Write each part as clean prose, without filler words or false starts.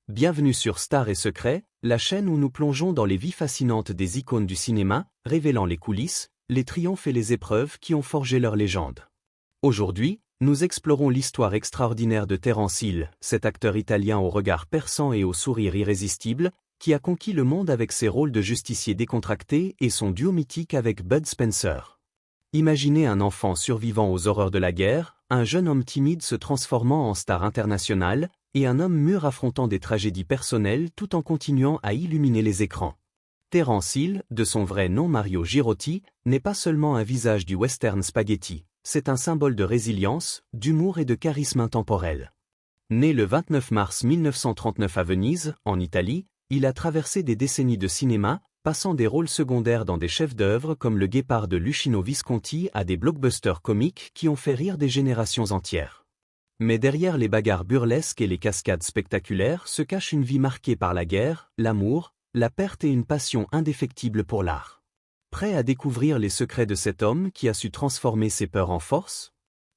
Bienvenue sur Stars et Secrets, la chaîne où nous plongeons dans les vies fascinantes des icônes du cinéma, révélant les coulisses, les triomphes et les épreuves qui ont forgé leur légende. Aujourd'hui, nous explorons l'histoire extraordinaire de Terence Hill, cet acteur italien au regard perçant et au sourire irrésistible, qui a conquis le monde avec ses rôles de justicier décontracté et son duo mythique avec Bud Spencer. Imaginez un enfant survivant aux horreurs de la guerre, un jeune homme timide se transformant en star internationale, et un homme mûr affrontant des tragédies personnelles tout en continuant à illuminer les écrans. Terence Hill, de son vrai nom Mario Girotti, n'est pas seulement un visage du western spaghetti, c'est un symbole de résilience, d'humour et de charisme intemporel. Né le 29 mars 1939 à Venise, en Italie, il a traversé des décennies de cinéma, passant des rôles secondaires dans des chefs-d'œuvre comme Le Guépard de Luchino Visconti à des blockbusters comiques qui ont fait rire des générations entières. Mais derrière les bagarres burlesques et les cascades spectaculaires se cache une vie marquée par la guerre, l'amour, la perte et une passion indéfectible pour l'art. Prêt à découvrir les secrets de cet homme qui a su transformer ses peurs en force?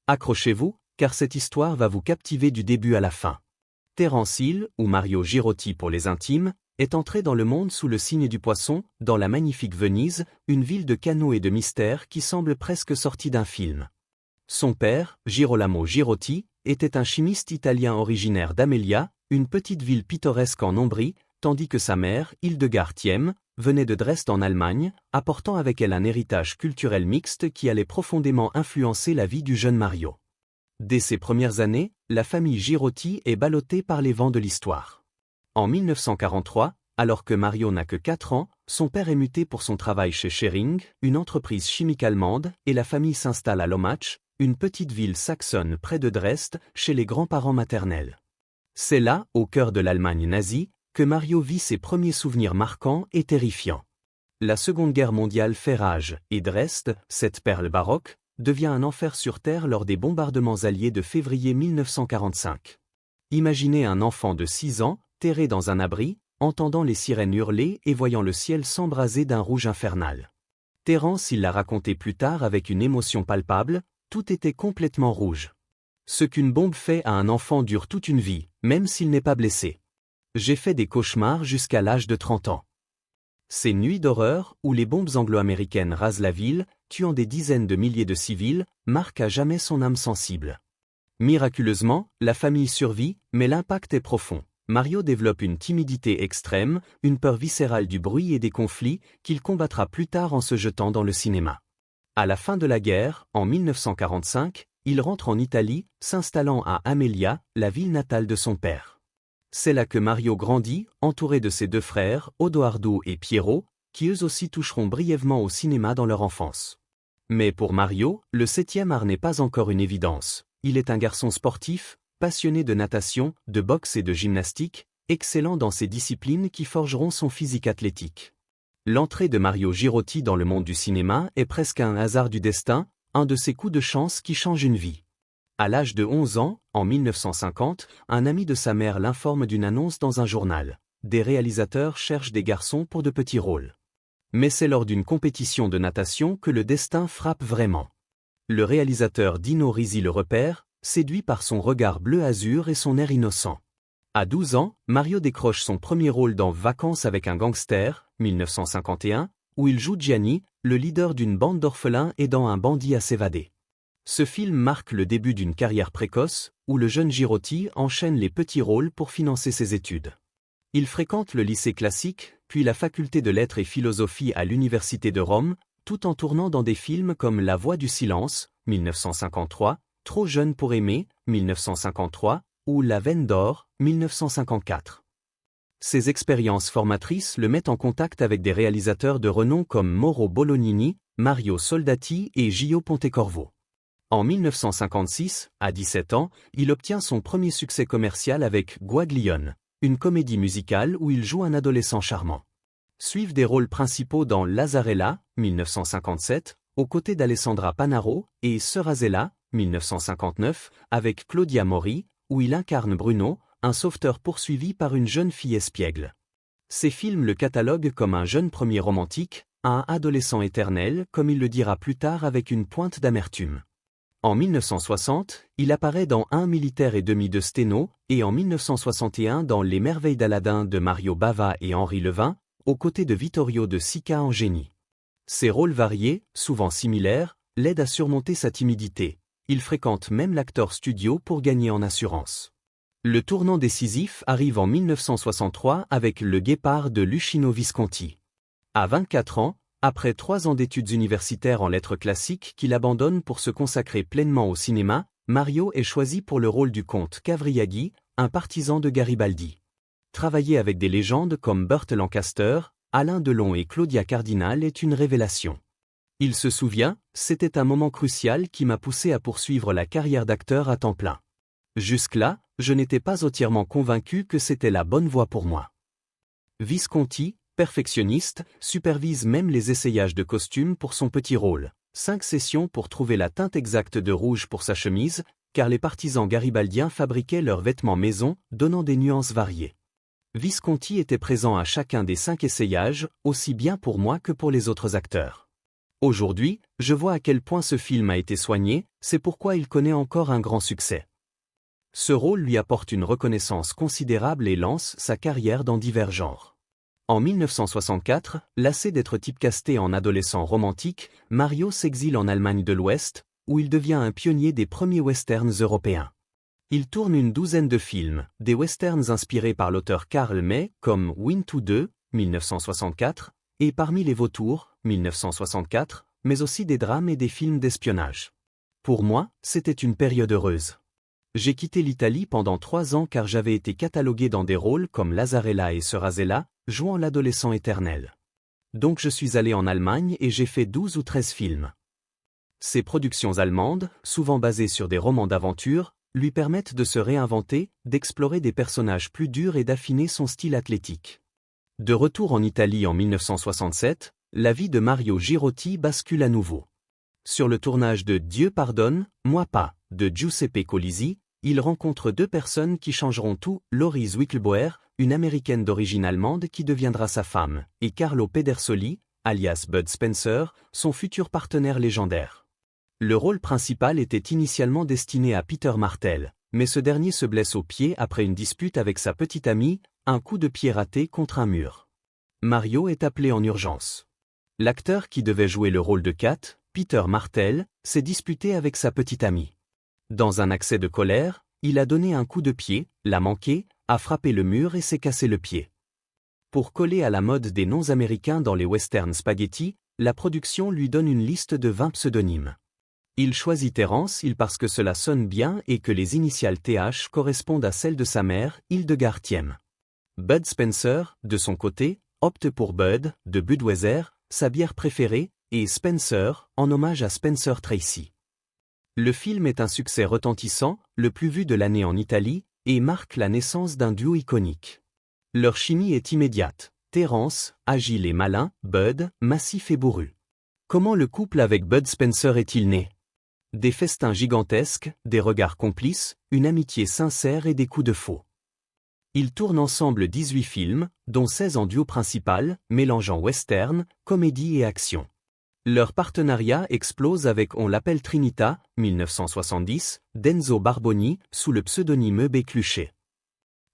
Accrochez-vous, car cette histoire va vous captiver du début à la fin. Terence Hill, ou Mario Girotti pour les intimes, est entré dans le monde sous le signe du poisson, dans la magnifique Venise, une ville de canaux et de mystères qui semble presque sortie d'un film. Son père, Girolamo Girotti, était un chimiste italien originaire d'Amelia, une petite ville pittoresque en Ombrie, tandis que sa mère, Hildegard Thiem, venait de Dresde en Allemagne, apportant avec elle un héritage culturel mixte qui allait profondément influencer la vie du jeune Mario. Dès ses premières années, la famille Girotti est ballottée par les vents de l'histoire. En 1943, alors que Mario n'a que 4 ans, son père est muté pour son travail chez Schering, une entreprise chimique allemande, et la famille s'installe à Lommatzsch, une petite ville saxonne près de Dresde, chez les grands-parents maternels. C'est là, au cœur de l'Allemagne nazie, que Mario vit ses premiers souvenirs marquants et terrifiants. La Seconde Guerre mondiale fait rage, et Dresde, cette perle baroque, devient un enfer sur terre lors des bombardements alliés de février 1945. Imaginez un enfant de 6 ans, terré dans un abri, entendant les sirènes hurler et voyant le ciel s'embraser d'un rouge infernal. Terence il l'a raconté plus tard avec une émotion palpable, tout était complètement rouge. Ce qu'une bombe fait à un enfant dure toute une vie, même s'il n'est pas blessé. J'ai fait des cauchemars jusqu'à l'âge de 30 ans. Ces nuits d'horreur, où les bombes anglo-américaines rasent la ville, tuant des dizaines de milliers de civils, marquent à jamais son âme sensible. Miraculeusement, la famille survit, mais l'impact est profond. Mario développe une timidité extrême, une peur viscérale du bruit et des conflits, qu'il combattra plus tard en se jetant dans le cinéma. À la fin de la guerre, en 1945, il rentre en Italie, s'installant à Amelia, la ville natale de son père. C'est là que Mario grandit, entouré de ses 2 frères, Odoardo et Piero, qui eux aussi toucheront brièvement au cinéma dans leur enfance. Mais pour Mario, le 7e art n'est pas encore une évidence. Il est un garçon sportif, passionné de natation, de boxe et de gymnastique, excellent dans ces disciplines qui forgeront son physique athlétique. L'entrée de Mario Girotti dans le monde du cinéma est presque un hasard du destin, un de ces coups de chance qui changent une vie. À l'âge de 11 ans, en 1950, un ami de sa mère l'informe d'une annonce dans un journal. Des réalisateurs cherchent des garçons pour de petits rôles. Mais c'est lors d'une compétition de natation que le destin frappe vraiment. Le réalisateur Dino Risi le repère, séduit par son regard bleu azur et son air innocent. À 12 ans, Mario décroche son premier rôle dans Vacances avec un gangster, 1951, où il joue Gianni, le leader d'une bande d'orphelins aidant un bandit à s'évader. Ce film marque le début d'une carrière précoce, où le jeune Girotti enchaîne les petits rôles pour financer ses études. Il fréquente le lycée classique, puis la faculté de lettres et philosophie à l'université de Rome, tout en tournant dans des films comme La Voix du silence, 1953, Trop jeune pour aimer, 1953, ou La Veine d'or, 1954. Ces expériences formatrices le mettent en contact avec des réalisateurs de renom comme Mauro Bolognini, Mario Soldati et Gio Pontecorvo. En 1956, à 17 ans, il obtient son premier succès commercial avec Guaglione, une comédie musicale où il joue un adolescent charmant. Suivent des rôles principaux dans Lazzarella, 1957, aux côtés d'Alessandra Panaro, et Serrazella, 1959, avec Claudia Mori, où il incarne Bruno, un sauveteur poursuivi par une jeune fille espiègle. Ces films le cataloguent comme un jeune premier romantique, un adolescent éternel, comme il le dira plus tard avec une pointe d'amertume. En 1960, il apparaît dans Un militaire et demi de Steno, et en 1961 dans Les Merveilles d'Aladin de Mario Bava et Henri Levin, aux côtés de Vittorio de Sica en génie. Ses rôles variés, souvent similaires, l'aident à surmonter sa timidité. Il fréquente même l'acteur studio pour gagner en assurance. Le tournant décisif arrive en 1963 avec Le Guépard de Luchino Visconti. À 24 ans, après 3 ans d'études universitaires en lettres classiques qu'il abandonne pour se consacrer pleinement au cinéma, Mario est choisi pour le rôle du comte Cavriaghi, un partisan de Garibaldi. Travailler avec des légendes comme Burt Lancaster, Alain Delon et Claudia Cardinal est une révélation. Il se souvient, c'était un moment crucial qui m'a poussé à poursuivre la carrière d'acteur à temps plein. Jusque-là, je n'étais pas entièrement convaincu que c'était la bonne voie pour moi. Visconti, perfectionniste, supervise même les essayages de costumes pour son petit rôle. 5 sessions pour trouver la teinte exacte de rouge pour sa chemise, car les partisans garibaldiens fabriquaient leurs vêtements maison, donnant des nuances variées. Visconti était présent à chacun des 5 essayages, aussi bien pour moi que pour les autres acteurs. Aujourd'hui, je vois à quel point ce film a été soigné, c'est pourquoi il connaît encore un grand succès. Ce rôle lui apporte une reconnaissance considérable et lance sa carrière dans divers genres. En 1964, lassé d'être typecasté en adolescent romantique, Mario s'exile en Allemagne de l'Ouest, où il devient un pionnier des premiers westerns européens. Il tourne une douzaine de films, des westerns inspirés par l'auteur Karl May, comme Winnetou 2, 1964, et Parmi les vautours, 1964, mais aussi des drames et des films d'espionnage. Pour moi, c'était une période heureuse. J'ai quitté l'Italie pendant 3 ans car j'avais été catalogué dans des rôles comme Lazzarella et Serrazella, jouant l'adolescent éternel. Donc je suis allé en Allemagne et j'ai fait 12 ou 13 films. Ces productions allemandes, souvent basées sur des romans d'aventure, lui permettent de se réinventer, d'explorer des personnages plus durs et d'affiner son style athlétique. De retour en Italie en 1967, la vie de Mario Girotti bascule à nouveau. Sur le tournage de Dieu pardonne, moi pas, de Giuseppe Colisi, il rencontre 2 personnes qui changeront tout, Laurie Zwickelbauer, une américaine d'origine allemande qui deviendra sa femme, et Carlo Pedersoli, alias Bud Spencer, son futur partenaire légendaire. Le rôle principal était initialement destiné à Peter Martel, mais ce dernier se blesse au pied après une dispute avec sa petite amie, un coup de pied raté contre un mur. Mario est appelé en urgence. L'acteur qui devait jouer le rôle de Kat, Peter Martel, s'est disputé avec sa petite amie. Dans un accès de colère, il a donné un coup de pied, l'a manqué, a frappé le mur et s'est cassé le pied. Pour coller à la mode des noms américains dans les westerns spaghetti, la production lui donne une liste de 20 pseudonymes. Il choisit Terence parce que cela sonne bien et que les initiales TH correspondent à celles de sa mère, Hildegard Thiem. Bud Spencer, de son côté, opte pour Bud, de Budweiser, sa bière préférée, et Spencer, en hommage à Spencer Tracy. Le film est un succès retentissant, le plus vu de l'année en Italie, et marque la naissance d'un duo iconique. Leur chimie est immédiate. Terence, agile et malin, Bud, massif et bourru. Comment le couple avec Bud Spencer est-il né? Des festins gigantesques, des regards complices, une amitié sincère et des coups de faux. Ils tournent ensemble 18 films, dont 16 en duo principal, mélangeant western, comédie et action. Leur partenariat explose avec On l'appelle Trinita, 1970, d'Enzo Barboni, sous le pseudonyme Bécluchet.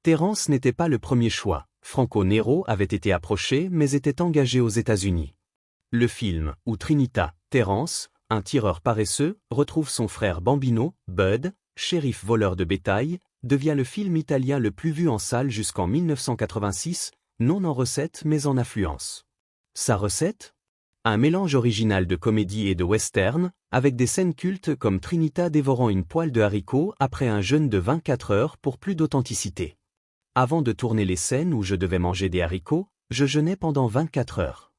Terence n'était pas le premier choix. Franco Nero avait été approché mais était engagé aux États-Unis. Le film, où Trinita, Terence, un tireur paresseux, retrouve son frère Bambino, Bud, shérif voleur de bétail, devient le film italien le plus vu en salle jusqu'en 1986, non en recette mais en affluence. Sa recette? Un mélange original de comédie et de western, avec des scènes cultes comme Trinita dévorant une poêle de haricots après un jeûne de 24 heures pour plus d'authenticité. Avant de tourner les scènes où je devais manger des haricots, je jeûnais pendant 24 heures.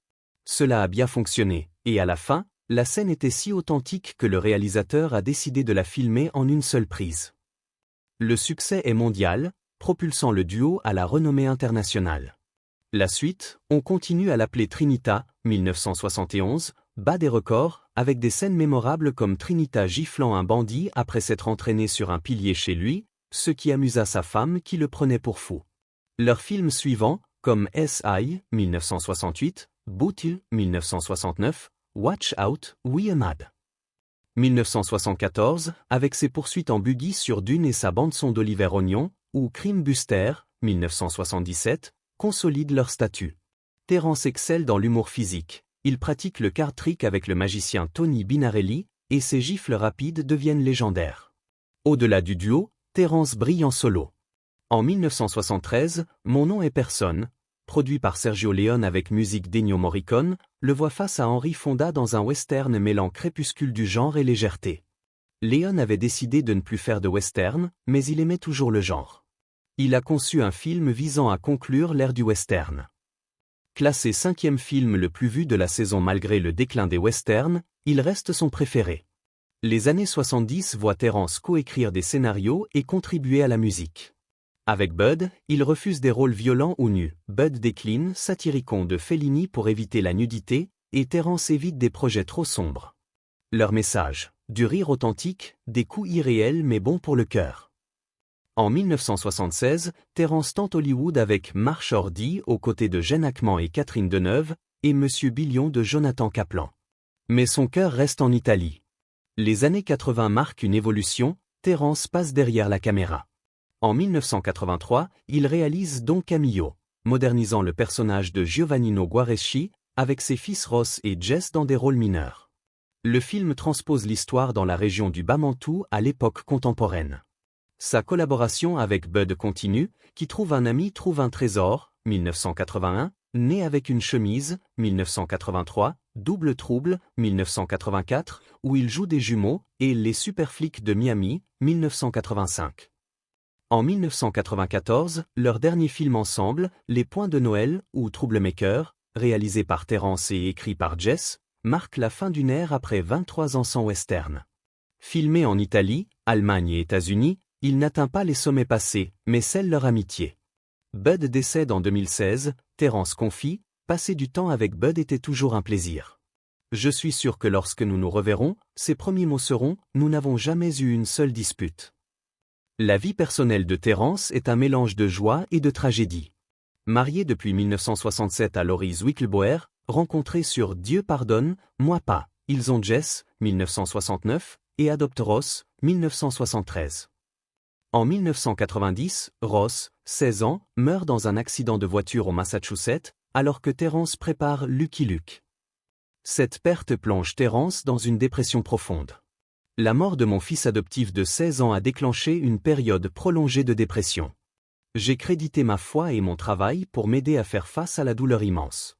Cela a bien fonctionné, et à la fin, la scène était si authentique que le réalisateur a décidé de la filmer en une seule prise. Le succès est mondial, propulsant le duo à la renommée internationale. La suite, on continue à l'appeler Trinita, 1971, bat des records, avec des scènes mémorables comme Trinita giflant un bandit après s'être entraîné sur un pilier chez lui, ce qui amusa sa femme qui le prenait pour fou. Leurs films suivants, comme S.I., 1968, Bootle, 1969, Watch Out, We Are Mad. 1974, avec ses poursuites en buggy sur Dune et sa bande-son d'Oliver Onion, ou Crime Buster, 1977, consolident leur statut. Terrence excelle dans l'humour physique. Il pratique le card trick avec le magicien Tony Binarelli, et ses gifles rapides deviennent légendaires. Au-delà du duo, Terrence brille en solo. En 1973, Mon nom est personne, produit par Sergio Leone avec musique d'Ennio Morricone, le voit face à Henry Fonda dans un western mêlant crépuscule du genre et légèreté. Leone avait décidé de ne plus faire de western, mais il aimait toujours le genre. Il a conçu un film visant à conclure l'ère du western. Classé 5e film le plus vu de la saison malgré le déclin des westerns, il reste son préféré. Les années 70 voient Terrence coécrire des scénarios et contribuer à la musique. Avec Bud, il refuse des rôles violents ou nus. Bud décline Satyricon de Fellini pour éviter la nudité, et Terrence évite des projets trop sombres. Leur message, du rire authentique, des coups irréels mais bons pour le cœur. En 1976, Terrence tente Hollywood avec Marche Ordi aux côtés de Gene Hackman et Catherine Deneuve, et Monsieur Billion de Jonathan Kaplan. Mais son cœur reste en Italie. Les années 80 marquent une évolution, Terrence passe derrière la caméra. En 1983, il réalise Don Camillo, modernisant le personnage de Giovannino Guareschi, avec ses fils Ross et Jess dans des rôles mineurs. Le film transpose l'histoire dans la région du Bas-Mantoue à l'époque contemporaine. Sa collaboration avec Bud continue, qui trouve un ami trouve un trésor, 1981, Né avec une chemise, 1983, Double Trouble, 1984, où il joue des jumeaux, et Les Super Flics de Miami, 1985. En 1994, leur dernier film ensemble, Les Points de Noël, ou Troublemaker, réalisé par Terrence et écrit par Jess, marque la fin d'une ère après 23 ans sans western. Filmé en Italie, Allemagne et États-Unis, il n'atteint pas les sommets passés, mais scelle leur amitié. Bud décède en 2016, Terrence confie, passer du temps avec Bud était toujours un plaisir. Je suis sûr que lorsque nous nous reverrons, ses premiers mots seront « Nous n'avons jamais eu une seule dispute ». La vie personnelle de Terrence est un mélange de joie et de tragédie. Marié depuis 1967 à Laurie Zwickelbauer, rencontré sur Dieu pardonne, moi pas, ils ont Jess, 1969, et adoptent Ross, 1973. En 1990, Ross, 16 ans, meurt dans un accident de voiture au Massachusetts, alors que Terrence prépare Lucky Luke. Cette perte plonge Terrence dans une dépression profonde. La mort de mon fils adoptif de 16 ans a déclenché une période prolongée de dépression. J'ai crédité ma foi et mon travail pour m'aider à faire face à la douleur immense.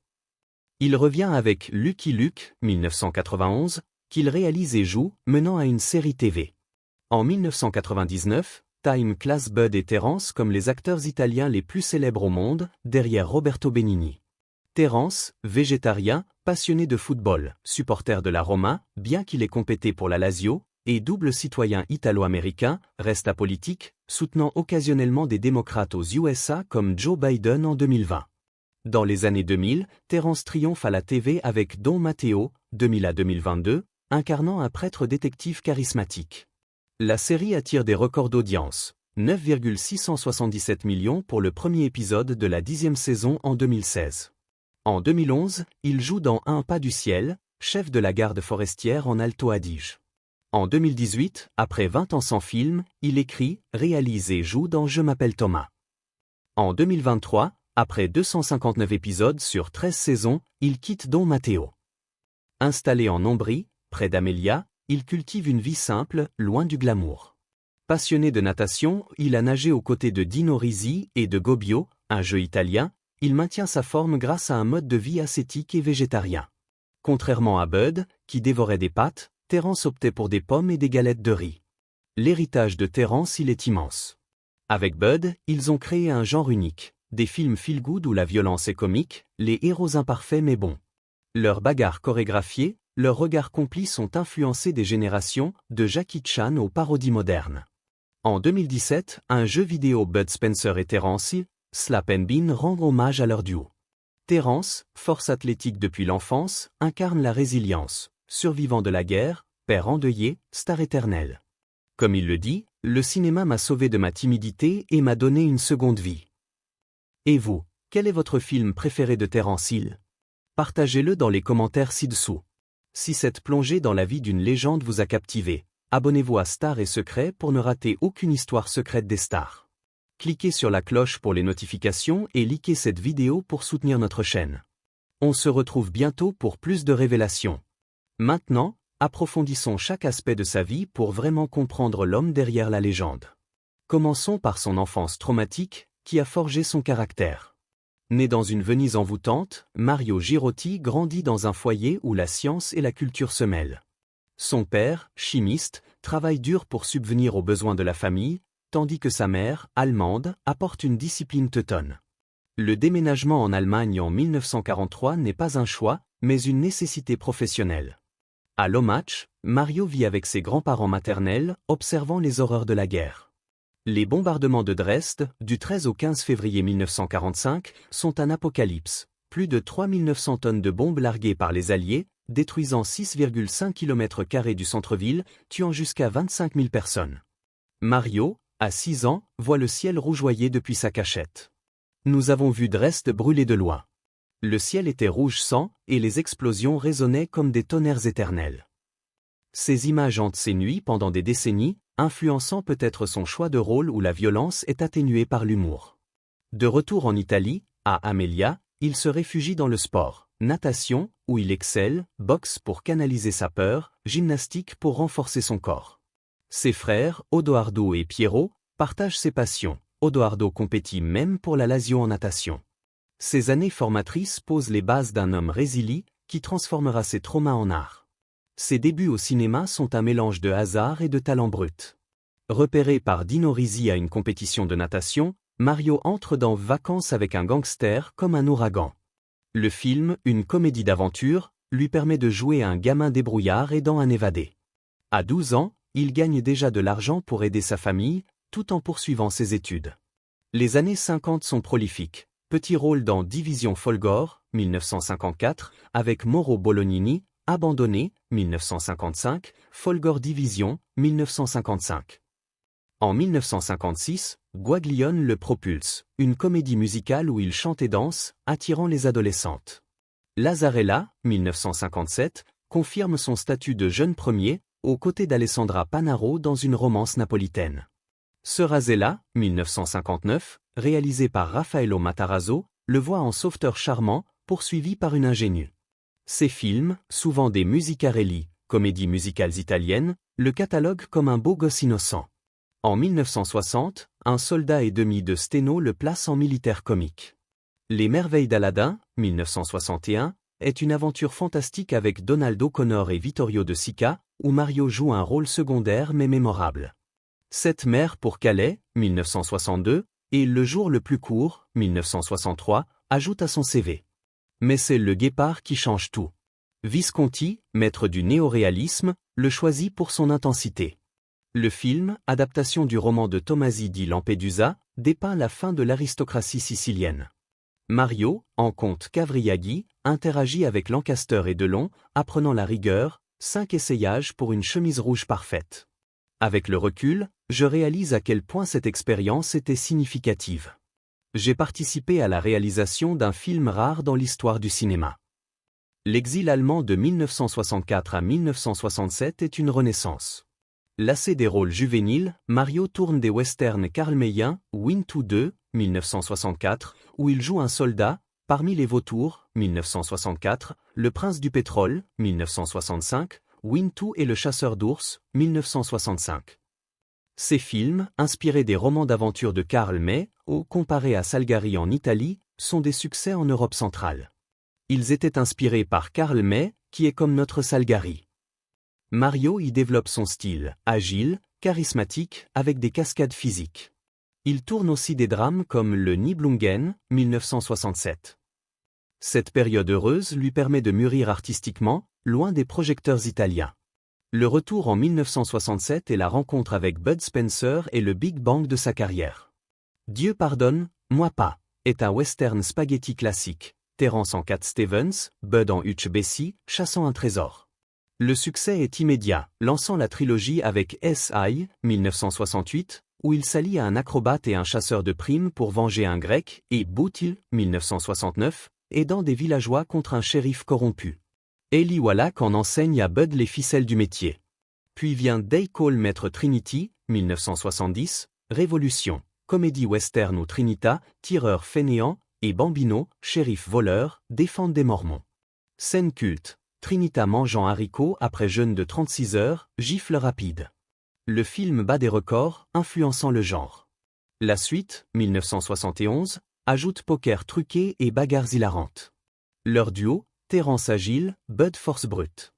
Il revient avec Lucky Luke, 1991, qu'il réalise et joue, menant à une série TV. En 1999, Time classe Bud et Terrence comme les acteurs italiens les plus célèbres au monde, derrière Roberto Benigni. Terrence, végétarien, passionné de football, supporter de la Roma, bien qu'il ait compété pour la Lazio, et double citoyen italo-américain, reste apolitique, soutenant occasionnellement des démocrates aux USA comme Joe Biden en 2020. Dans les années 2000, Terrence triomphe à la TV avec Don Matteo, 2000 à 2022, incarnant un prêtre détective charismatique. La série attire des records d'audience, 9,677 millions pour le premier épisode de la 10e saison en 2016. En 2011, il joue dans Un pas du ciel, chef de la garde forestière en Alto Adige. En 2018, après 20 ans sans film, il écrit, réalise et joue dans Je m'appelle Thomas. En 2023, après 259 épisodes sur 13 saisons, il quitte Don Matteo. Installé en Ombrie, près d'Amelia, il cultive une vie simple, loin du glamour. Passionné de natation, il a nagé aux côtés de Dino Risi et de Gobbio, un jeu italien, il maintient sa forme grâce à un mode de vie ascétique et végétarien. Contrairement à Bud, qui dévorait des pâtes, Terrence optait pour des pommes et des galettes de riz. L'héritage de Terrence il est immense. Avec Bud, ils ont créé un genre unique, des films feel-good où la violence est comique, les héros imparfaits mais bons. Leurs bagarres chorégraphiées, leurs regards complices ont influencé des générations, de Jackie Chan aux parodies modernes. En 2017, un jeu vidéo Bud Spencer et Terrence Hill, Slap and Bean rend hommage à leur duo. Terrence, force athlétique depuis l'enfance, incarne la résilience, survivant de la guerre, père endeuillé, star éternelle. Comme il le dit, le cinéma m'a sauvé de ma timidité et m'a donné une seconde vie. Et vous, quel est votre film préféré de Terrence Hill? Partagez-le dans les commentaires ci-dessous. Si cette plongée dans la vie d'une légende vous a captivé, abonnez-vous à Stars et Secrets pour ne rater aucune histoire secrète des stars. Cliquez sur la cloche pour les notifications et likez cette vidéo pour soutenir notre chaîne. On se retrouve bientôt pour plus de révélations. Maintenant, approfondissons chaque aspect de sa vie pour vraiment comprendre l'homme derrière la légende. Commençons par son enfance traumatique, qui a forgé son caractère. Né dans une Venise envoûtante, Mario Girotti grandit dans un foyer où la science et la culture se mêlent. Son père, chimiste, travaille dur pour subvenir aux besoins de la famille, tandis que sa mère, allemande, apporte une discipline teutonne. Le déménagement en Allemagne en 1943 n'est pas un choix, mais une nécessité professionnelle. À Lommatzsch, Mario vit avec ses grands-parents maternels, observant les horreurs de la guerre. Les bombardements de Dresde, du 13 au 15 février 1945, sont un apocalypse. Plus de 3900 tonnes de bombes larguées par les Alliés, détruisant 6,5 km² du centre-ville, tuant jusqu'à 25 000 personnes. Mario, à 6 ans, voit le ciel rougeoyer depuis sa cachette. Nous avons vu Dresde brûler de loin. Le ciel était rouge sang, et les explosions résonnaient comme des tonnerres éternels. Ces images hantent ses nuits pendant des décennies, influençant peut-être son choix de rôle où la violence est atténuée par l'humour. De retour en Italie, à Amelia, il se réfugie dans le sport, natation, où il excelle, boxe pour canaliser sa peur, gymnastique pour renforcer son corps. Ses frères, Odoardo et Piero, partagent ses passions. Odoardo compétit même pour la Lazio en natation. Ces années formatrices posent les bases d'un homme résilient qui transformera ses traumas en art. Ses débuts au cinéma sont un mélange de hasard et de talent brut. Repéré par Dino Risi à une compétition de natation, Mario entre dans Vacances avec un gangster comme un ouragan. Le film, une comédie d'aventure, lui permet de jouer un gamin débrouillard aidant un évadé. À 12 ans, il gagne déjà de l'argent pour aider sa famille, tout en poursuivant ses études. Les années 50 sont prolifiques. Petit rôle dans Division Folgore, 1954, avec Mauro Bolognini, Abandonné, 1955, Folgore Division, 1955. En 1956, Guaglione le propulse, une comédie musicale où il chante et danse, attirant les adolescentes. Lazzarella, 1957, confirme son statut de jeune premier, aux côtés d'Alessandra Panaro dans une romance napolitaine. Serrazella, 1959, réalisé par Raffaello Matarazzo, le voit en sauveteur charmant, poursuivi par une ingénue. Ses films, souvent des musicarelli, comédies musicales italiennes, le cataloguent comme un beau gosse innocent. En 1960, Un soldat et demi de Steno le place en militaire comique. Les merveilles d'Aladin, 1961, est une aventure fantastique avec Donald O'Connor et Vittorio De Sica, où Mario joue un rôle secondaire mais mémorable. Cette mère pour Calais, 1962, et Le jour le plus court, 1963, ajoute à son CV. Mais c'est Le Guépard qui change tout. Visconti, maître du néoréalisme, le choisit pour son intensité. Le film, adaptation du roman de Tomasi di Lampedusa, dépeint la fin de l'aristocratie sicilienne. Mario, en comte Cavriaghi, interagit avec Lancaster et Delon, apprenant la rigueur, 5 essayages pour une chemise rouge parfaite. Avec le recul, je réalise à quel point cette expérience était significative. J'ai participé à la réalisation d'un film rare dans l'histoire du cinéma. L'exil allemand de 1964 à 1967 est une renaissance. Lassé des rôles juvéniles, Mario tourne des westerns karlmayens, Winnetou 2, 1964, où il joue un soldat, Parmi les vautours, 1964, Le prince du pétrole, 1965, Winnetou et le chasseur d'ours, 1965. Ces films, inspirés des romans d'aventure de Karl May, ou comparés à Salgari en Italie, sont des succès en Europe centrale. Ils étaient inspirés par Karl May, qui est comme notre Salgari. Mario y développe son style, agile, charismatique, avec des cascades physiques. Il tourne aussi des drames comme Le Nibelungen, 1967. Cette période heureuse lui permet de mûrir artistiquement, loin des projecteurs italiens. Le retour en 1967 est la rencontre avec Bud Spencer et le Big Bang de sa carrière. Dieu pardonne, moi pas, est un western spaghetti classique, Terrence en Cat Stevens, Bud en Hutch Bessie, chassant un trésor. Le succès est immédiat, lançant la trilogie avec S.I., 1968, où il s'allie à un acrobate et un chasseur de primes pour venger un grec, et Bootil, 1969, aidant des villageois contre un shérif corrompu. Eli Wallach en enseigne à Bud les ficelles du métier. Puis vient Day Cole Maître Trinity, 1970, Révolution, comédie western où Trinita, tireur fainéant, et Bambino, shérif voleur, défendent des Mormons. Scène culte, Trinita mangeant haricots après jeûne de 36 heures, gifle rapide. Le film bat des records, influençant le genre. La suite, 1971, ajoute poker truqué et bagarres hilarantes. Leur duo, Terrence Agile, Bud Force Brute.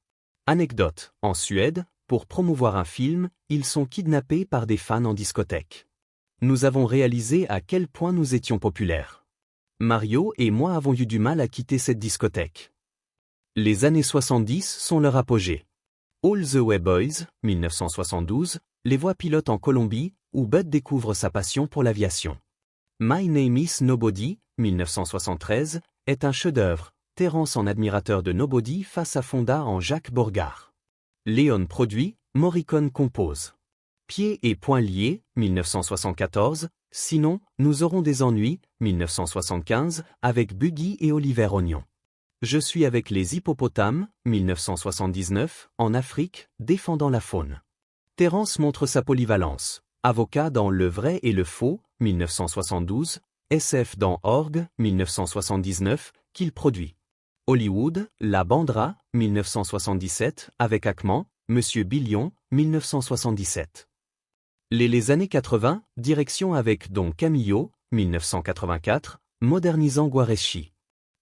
Anecdote, en Suède, pour promouvoir un film, ils sont kidnappés par des fans en discothèque. Nous avons réalisé à quel point nous étions populaires. Mario et moi avons eu du mal à quitter cette discothèque. Les années 70 sont leur apogée. All the Way Boys, 1972, les voix pilotes en Colombie, où Bud découvre sa passion pour l'aviation. My Name is Nobody, 1973, est un chef-d'œuvre, Terrence en admirateur de Nobody face à Fonda en Jacques Borgard. Léon produit, Morricone compose. Pieds et poings liés, 1974, sinon, nous aurons des ennuis, 1975, avec Buggy et Oliver Onion. Je suis avec les hippopotames, 1979, en Afrique, défendant la faune. Terrence montre sa polyvalence. Avocat dans Le vrai et le faux, 1972, SF dans Orgue, 1979, qu'il produit. Hollywood, La Bandera, 1977, avec Ackman, Monsieur Billion, 1977. Les années 80, direction avec Don Camillo, 1984, modernisant Guareschi.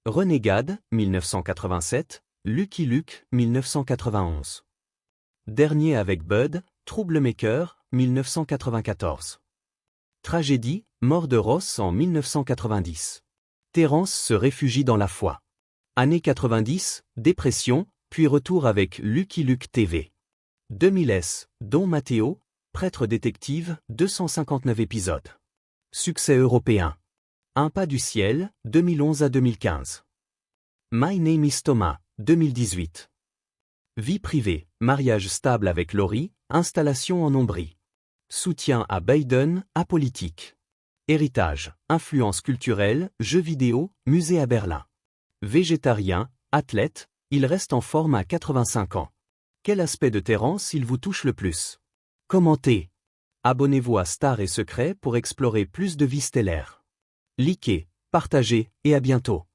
Renegade, 1987, Lucky Luke, 1991. Dernier avec Bud, Troublemaker, 1994. Tragédie, Mort de Ross en 1990. Terrence se réfugie dans la foi. Années 90, dépression, puis retour avec Lucky Luke TV. 2000s, Don Matteo, prêtre détective, 259 épisodes. Succès européen. Un pas du ciel, 2011 à 2015. My Name is Thomas, 2018. Vie privée, mariage stable avec Laurie, installation en Ombrie. Soutien à Biden, apolitique. Héritage, influence culturelle, jeux vidéo, musée à Berlin. Végétarien, athlète, il reste en forme à 85 ans. Quel aspect de Terrence il vous touche le plus? Commentez. Abonnez-vous à Star et Secret pour explorer plus de vies stellaires. Likez, partagez et à bientôt.